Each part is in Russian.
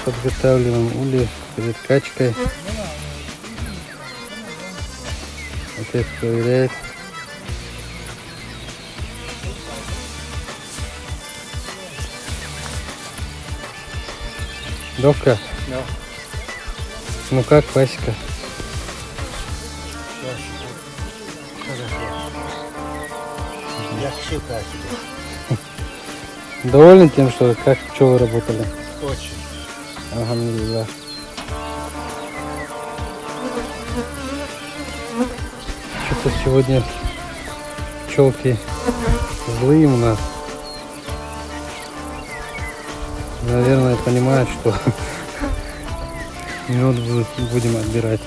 Подготавливаем улей перед качкой. Опять проверяет. Легко? Да. Ну как, пасека? Я все так. Доволен тем, что как пчелы работали? Очень. Алхамдулилlah. Что-то сегодня пчелки злые у нас. Наверное, понимают, что мед будем отбирать.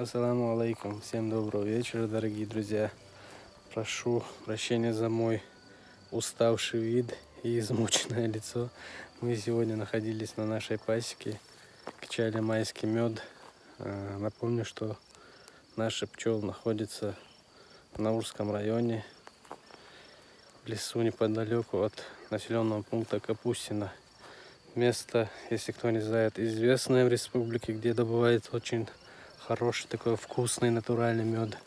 Ассаламу алейкум. Всем доброго вечера, дорогие друзья. Прошу прощения за мой уставший вид и измученное лицо. Мы сегодня находились на нашей пасеке, качали майский мед. Напомню, что наши пчелы находятся в Наурском районе, в лесу неподалеку от населенного пункта Капустино. Место, если кто не знает, известное в республике, где добывается очень хороший такой вкусный натуральный мед.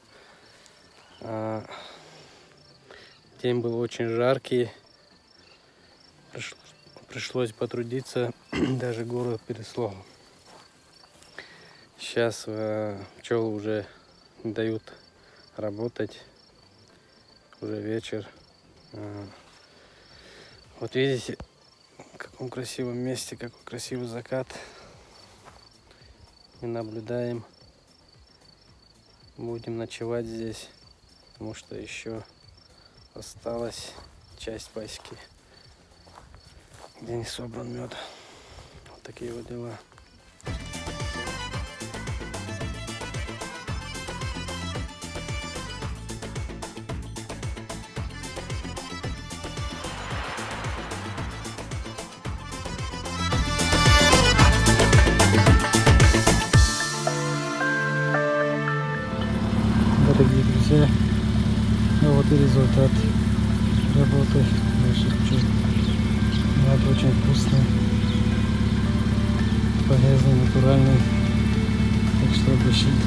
День был очень жаркий, пришлось потрудиться, даже гору переслал. Сейчас пчелы уже не дают работать, уже вечер. Вот видите, в каком красивом месте, какой красивый закат мы наблюдаем. Будем ночевать здесь, потому что еще осталась часть пасеки, где не собран мед. Вот такие вот дела. Дорогие друзья, ну вот и результат работы наших пчел. Мед очень вкусный, полезный, натуральный, так что обращайтесь.